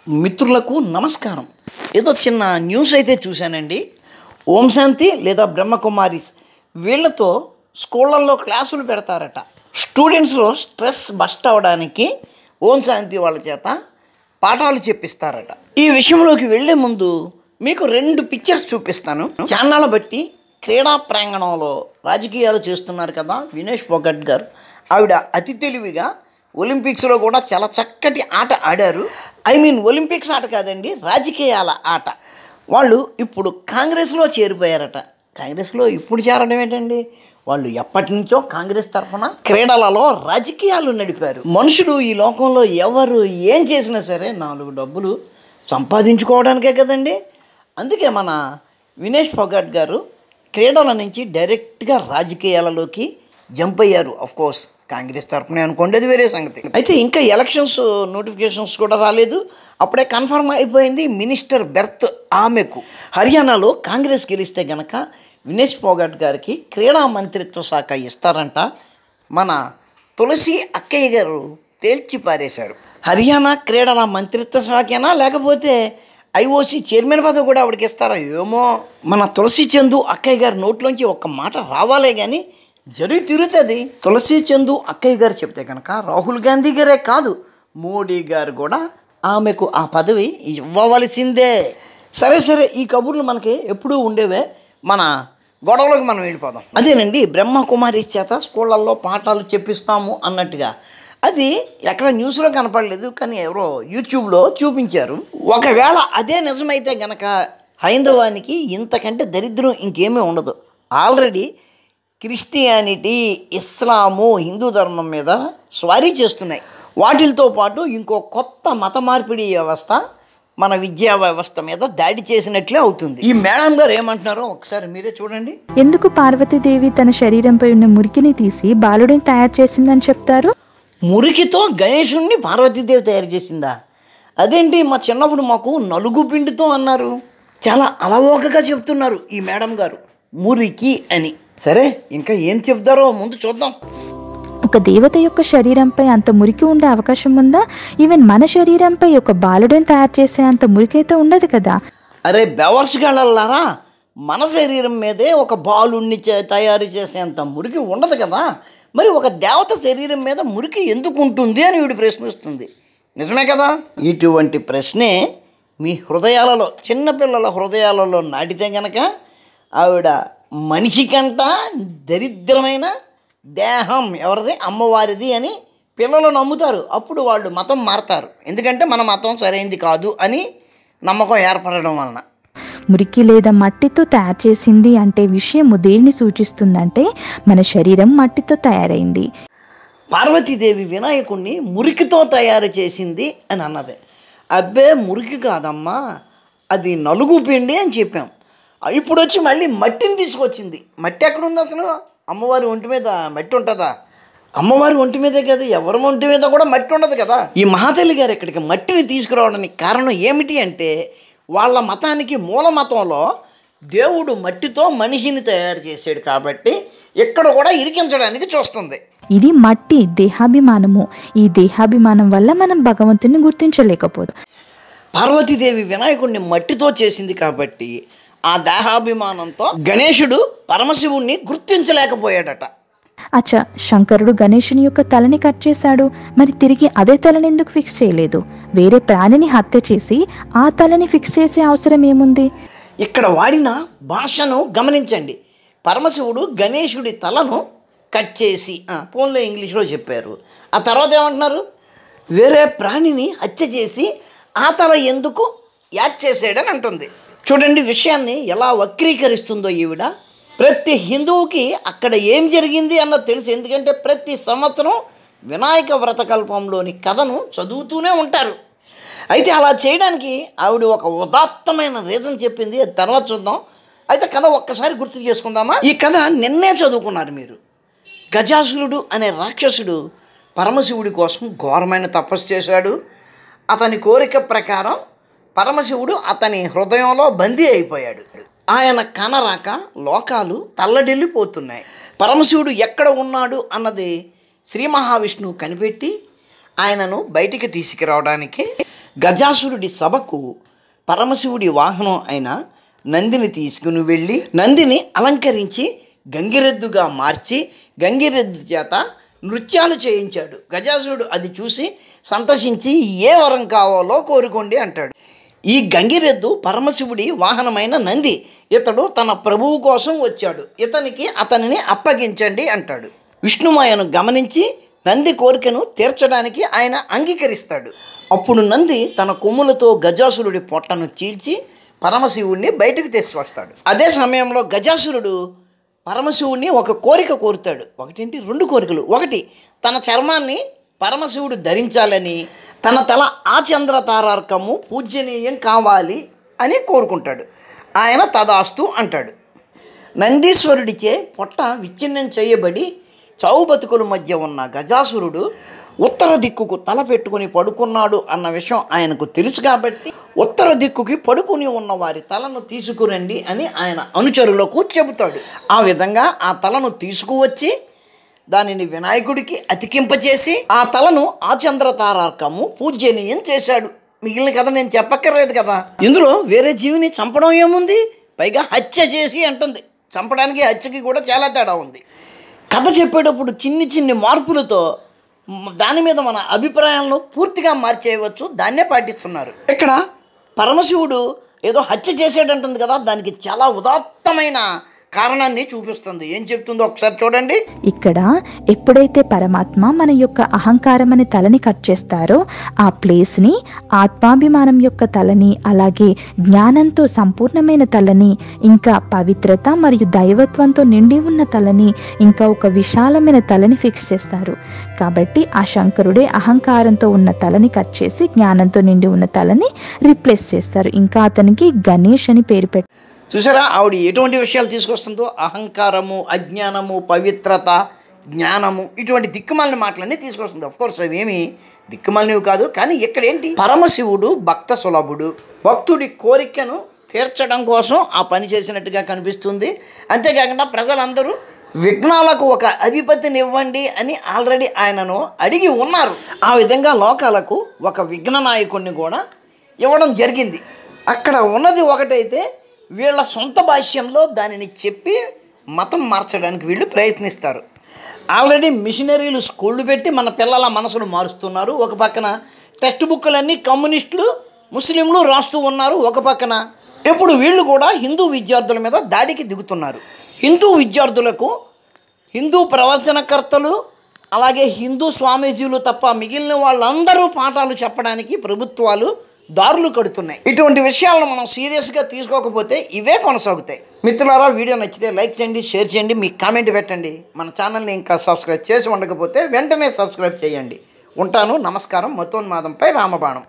మిత్రులకు నమస్కారం. ఏదో చిన్న న్యూస్ అయితే చూశానండి. ఓం శాంతి లేదా బ్రహ్మకుమారీస్ వీళ్ళతో స్కూళ్ళల్లో క్లాసులు పెడతారట. స్టూడెంట్స్లో స్ట్రెస్ బస్ట్ అవ్వడానికి ఓం శాంతి వాళ్ళ చేత పాఠాలు చెప్పిస్తారట. ఈ విషయంలోకి వెళ్ళే ముందు మీకు 2 పిక్చర్స్ చూపిస్తాను. ఛానళ్ళ బట్టి క్రీడా ప్రాంగణంలో రాజకీయాలు చేస్తున్నారు కదా వినేష్ ఫోగట్ గారు. ఆవిడ అతి తెలివిగా ఒలింపిక్స్లో కూడా చాలా చక్కటి ఆట ఆడారు. ఒలింపిక్స్ ఆట కాదండి, రాజకీయాల ఆట. వాళ్ళు ఇప్పుడు కాంగ్రెస్లో చేరిపోయారట. కాంగ్రెస్లో ఇప్పుడు చేరడం ఏంటండి, వాళ్ళు ఎప్పటి నుంచో కాంగ్రెస్ తరఫున క్రీడలలో రాజకీయాలు నడిపారు. మనుషులు ఈ లోకంలో ఎవరు ఏం చేసినా సరే 4 డబ్బులు సంపాదించుకోవడానికే కదండి. అందుకే మన వినేష్ ఫోగట్ గారు క్రీడల నుంచి డైరెక్ట్గా రాజకీయాలలోకి జంప్ అయ్యారు. కోర్స్ కాంగ్రెస్ తరఫునే అనుకోండి, అది వేరే సంగతి. అయితే ఇంకా ఎలక్షన్స్ నోటిఫికేషన్స్ కూడా రాలేదు. అప్పుడే కన్ఫర్మ్ అయిపోయింది మినిస్టర్ బెర్త్ ఆమెకు. హర్యానాలో కాంగ్రెస్ గెలిస్తే గనక వినేష్ ఫోగట్ గారికి క్రీడా మంత్రిత్వ శాఖ ఇస్తారంట. మన తులసి అక్కయ్య గారు తేల్చి పారేశారు. హర్యానా క్రీడల మంత్రిత్వ శాఖనా లేకపోతే ఐఓసి చైర్మన్ పదవి కూడా ఆవిడకి ఇస్తారా ఏమో. మన తులసి చందు అక్కయ్య గారి నోట్లోంచి ఒక్క మాట రావాలే కానీ జరిగి తిరుగుతుంది. తులసి చందు అక్కయ్య గారు చెప్తే కనుక రాహుల్ గాంధీ గారే కాదు, మోడీ గారు కూడా ఆమెకు ఆ పదవి ఇవ్వవలసిందే. సరే ఈ కబుర్లు మనకి ఎప్పుడూ ఉండేవే. మన గొడవలకు మనం వెళ్ళిపోదాం. అదేనండి, బ్రహ్మకుమారి చేత స్కూళ్ళల్లో పాఠాలు చెప్పిస్తాము అన్నట్టుగా. అది ఎక్కడ న్యూస్లో కనపడలేదు, కానీ ఎవరో యూట్యూబ్లో చూపించారు. ఒకవేళ అదే నిజమైతే గనక హైందవానికి ఇంతకంటే దరిద్రం ఇంకేమీ ఉండదు. ఆల్రెడీ క్రిస్టియానిటీ, ఇస్లాము, హిందూ ధర్మం మీద స్వారీ చేస్తున్నాయి. వాటితో పాటు ఇంకో కొత్త మత మార్పిడి వ్యవస్థ మన విద్యా వ్యవస్థ మీద దాడి చేసినట్లే అవుతుంది. ఈ మేడం గారు ఏమంటున్నారో ఒకసారి మీరే చూడండి. ఎందుకు పార్వతీదేవి తన శరీరంపై ఉన్న మురికిని తీసి బాలుడిని తయారు చేసిందని చెప్తారు? మురికితో గణేశుణ్ణి పార్వతీదేవి తయారు చేసిందా? అదేంటి, మా చిన్నప్పుడు మాకు నలుగు పిండితో అన్నారు. చాలా అలవోకగా చెప్తున్నారు ఈ మేడం గారు మురికి అని. సరే, ఇంకా ఏం చెప్తారో ముందు చూద్దాం. ఒక దేవత యొక్క శరీరంపై అంత మురికి ఉండే అవకాశం ఉందా? ఈవెన్ మన శరీరంపై ఒక బాలుడిని తయారు చేసే అంత మురికి అయితే ఉండదు కదా. అరే బెవర్స్గాళ్ళారా, మన శరీరం మీదే ఒక బాలుణ్ణి తయారు చేసేంత మురికి ఉండదు కదా. మరి ఒక దేవత శరీరం మీద మురికి ఎందుకు ఉంటుంది అని వీడు ప్రశ్నిస్తుంది. నిజమే కదా. ఇటువంటి ప్రశ్నే మీ హృదయాలలో, చిన్నపిల్లల హృదయాలలో నాటితే గనక ఆవిడ మనిషి కంట దరిద్రమైన దేహం ఎవరిది, అమ్మవారిది అని పిల్లలు నమ్ముతారు. అప్పుడు వాళ్ళు మతం మారుతారు. ఎందుకంటే మన మతం సరైనది కాదు అని నమ్మకం ఏర్పడడం వలన. మురికి లేదా మట్టితో తయారు చేసింది అంటే విషయము దేన్ని సూచిస్తుందంటే మన శరీరం మట్టితో తయారైంది. పార్వతీదేవి వినాయకుడిని మురికితో తయారు చేసింది అని అన్నది. అబ్బే మురికి కాదమ్మా, అది నలుగు పిండి అని చెప్పాం. ఇప్పుడు వచ్చి మళ్ళీ మట్టిని తీసుకొచ్చింది. మట్టి ఎక్కడుంది అసలు? అమ్మవారి ఒంటి మీద మట్టి ఉంటుందా? అమ్మవారి ఒంటి మీదే కదా, ఎవరి ఒంటి మీద కూడా మట్టి ఉండదు కదా. ఈ మహాతల్లి గారు ఇక్కడికి మట్టిని తీసుకురావడానికి కారణం ఏమిటి అంటే, వాళ్ళ మతానికి మూల మతంలో దేవుడు మట్టితో మనిషిని తయారు చేశాడు కాబట్టి ఇక్కడ కూడా ఇరికించడానికి చూస్తుంది. ఇది మట్టి దేహాభిమానము. ఈ దేహాభిమానం వల్ల మనం భగవంతుని గుర్తించలేకపోదు. పార్వతీదేవి వినాయకుడిని మట్టితో చేసింది కాబట్టి ఆ దేహాభిమానంతో గణేశుడు పరమశివుణ్ణి గుర్తించలేకపోయాడట. అచ్చా, శంకరుడు గణేశుని యొక్క తలని కట్ చేశాడు, మరి తిరిగి అదే తలని ఎందుకు ఫిక్స్ చేయలేదు? వేరే ప్రాణిని హత్య చేసి ఆ తలని ఫిక్స్ చేసే అవసరం ఏముంది? ఇక్కడ వాడిన భాషను గమనించండి. పరమశివుడు గణేశుడి తలను కట్ చేసి, ఫోన్లో ఇంగ్లీష్లో చెప్పారు. ఆ తర్వాత ఏమంటున్నారు, వేరే ప్రాణిని హత్య చేసి ఆ తల ఎందుకు యాడ్ చేసాడని అంటుంది. చూడండి విషయాన్ని ఎలా వక్రీకరిస్తుందో ఈవిడ. ప్రతి హిందువుకి అక్కడ ఏం జరిగింది అన్నది తెలుసు. ఎందుకంటే ప్రతి సంవత్సరం వినాయక వ్రతకల్పంలోని కథను చదువుతూనే ఉంటారు. అయితే అలా చేయడానికి ఆవిడ ఒక ఉదాత్తమైన రీజన్ చెప్పింది. అది తర్వాత చూద్దాం. అయితే కథ ఒక్కసారి గుర్తు చేసుకుందామా? ఈ కథ నిన్నే చదువుకున్నారు మీరు. గజాసురుడు అనే రాక్షసుడు పరమశివుడి కోసం ఘోరమైన తపస్సు చేశాడు. అతని కోరిక ప్రకారం పరమశివుడు అతని హృదయంలో బందీ అయిపోయాడు. ఆయన కనరాక లోకాలు తల్లడిల్లిపోతున్నాయి. పరమశివుడు ఎక్కడ ఉన్నాడు అన్నది శ్రీ మహావిష్ణువు కనిపెట్టి ఆయనను బయటికి తీసుకురావడానికి గజాసురుడి సభకు పరమశివుడి వాహనం అయిన నందిని తీసుకుని వెళ్ళి నందిని అలంకరించి గంగిరెద్దుగా మార్చి గంగిరెద్దు చేత నృత్యాలు చేయించాడు. గజాసురుడు అది చూసి సంతోషించి ఏ వరం కావాలో కోరుకోండి అంటాడు. ఈ గంగిరెద్దు పరమశివుడి వాహనమైన నంది. ఇతడు తన ప్రభువు కోసం వచ్చాడు, ఇతనికి అతనిని అప్పగించండి అంటాడు. విష్ణుమాయను గమనించి నంది కోరికను తీర్చడానికి ఆయన అంగీకరిస్తాడు. అప్పుడు నంది తన కొమ్ములతో గజాసురుడి పొట్టను చీల్చి పరమశివుణ్ణి బయటకు తెచ్చివస్తాడు. అదే సమయంలో గజాసురుడు పరమశివుణ్ణి ఒక కోరిక కోరుతాడు. ఒకటేంటి, 2 కోరికలు. ఒకటి, తన చర్మాన్ని పరమశివుడు ధరించాలని, తన తల ఆచంద్రతారార్కము పూజనీయం కావాలి అని కోరుకుంటాడు. ఆయన తదాస్తు అంటాడు. నందీశ్వరుడిచే పొట్ట విచ్ఛిన్నం చేయబడి చావు బతుకుల మధ్య ఉన్న గజాసురుడు ఉత్తర దిక్కుకు తల పెట్టుకుని పడుకున్నాడు అన్న విషయం ఆయనకు తెలుసు కాబట్టి ఉత్తర దిక్కుకి పడుకుని ఉన్న వారి తలను తీసుకురండి అని ఆయన అనుచరులకు చెబుతాడు. ఆ విధంగా ఆ తలను తీసుకువచ్చి దానిని వినాయకుడికి అతికింపచేసి ఆ తలను ఆచంద్రతారార్కము పూజనీయం చేశాడు. మిగిలిన కథ నేను చెప్పక్కర్లేదు కదా. ఇందులో వేరే జీవిని చంపడం ఏముంది, పైగా హత్య చేసి అంటుంది. చంపడానికి హత్యకి కూడా చాలా తేడా ఉంది. కథ చెప్పేటప్పుడు చిన్ని మార్పులతో దాని మీద మన అభిప్రాయాలను పూర్తిగా మార్చేయవచ్చు. దాన్నే పాటిస్తున్నారు. ఇక్కడ పరమశివుడు ఏదో హత్య చేసేటంటుంది కదా, దానికి చాలా ఉదాత్తమైన కారణాన్ని చూపిస్తుంది. ఏం చెప్తుందో ఒకసారి చూడండి. ఇక్కడ ఎప్పుడైతే పరమాత్మ మన యొక్క అహంకారం అనే తలని కట్ చేస్తారో ఆ ప్లేస్ని ఆత్మాభిమానం యొక్క తలని, అలాగే జ్ఞానంతో సంపూర్ణమైన తలని, ఇంకా పవిత్రత మరియు దైవత్వంతో నిండి ఉన్న తలని, ఇంకా ఒక విశాలమైన తలని ఫిక్స్ చేస్తారు. కాబట్టి ఆ శంకరుడే అహంకారంతో ఉన్న తలని కట్ చేసి జ్ఞానంతో నిండి ఉన్న తలని రీప్లేస్ చేస్తారు. ఇంకా అతనికి గణేష్ అని పేరు పెట్టారు. చూసారా ఆవిడ ఎటువంటి విషయాలు తీసుకొస్తుందో? అహంకారము, అజ్ఞానము, పవిత్రత, జ్ఞానము, ఇటువంటి దిక్కుమాలిన మాటలన్నీ తీసుకొస్తుంది. అఫ్కోర్స్ అవేమి దిక్కుమాలినవి కాదు. కానీ ఇక్కడ ఏంటి, పరమశివుడు భక్త సులభుడు, భక్తుడి కోరికను తీర్చడం కోసం ఆ పని చేసినట్టుగా కనిపిస్తుంది. అంతేకాకుండా ప్రజలందరూ విఘ్నాలకు ఒక అధిపతిని ఇవ్వండి అని ఆల్రెడీ ఆయనను అడిగి ఉన్నారు. ఆ విధంగా లోకాలకు ఒక విఘ్న నాయకుడిని కూడా ఇవ్వడం జరిగింది. అక్కడ ఉన్నది ఒకటైతే వీళ్ళ సొంత భాష్యంలో దానిని చెప్పి మతం మార్చడానికి వీళ్ళు ప్రయత్నిస్తారు. ఆల్రెడీ మిషనరీలు స్కూళ్ళు పెట్టి మన పిల్లల మనసును మారుస్తున్నారు. ఒక పక్కన టెక్స్ట్ బుక్కులన్నీ కమ్యూనిస్టులు, ముస్లింలు రాస్తూ ఉన్నారు. ఒక పక్కన ఇప్పుడు వీళ్ళు కూడా హిందూ విద్యార్థుల మీద దాడికి దిగుతున్నారు. హిందూ విద్యార్థులకు హిందూ ప్రవచనకర్తలు, అలాగే హిందూ స్వామీజీలు తప్ప మిగిలిన వాళ్ళందరూ పాఠాలు చెప్పడానికి ప్రభుత్వాలు దారులు కడుతున్నాయి. ఇటువంటి విషయాలను మనం సీరియస్గా తీసుకోకపోతే ఇవే కొనసాగుతాయి. మిత్రులారా, వీడియో నచ్చితే లైక్ చేయండి, షేర్ చేయండి, మీ కామెంట్ పెట్టండి. మన ఛానల్ని ఇంకా సబ్స్క్రైబ్ చేసి ఉండకపోతే వెంటనే సబ్స్క్రైబ్ చేయండి. ఉంటాను. నమస్కారం. మతోన్మాదంపై రామబాణం.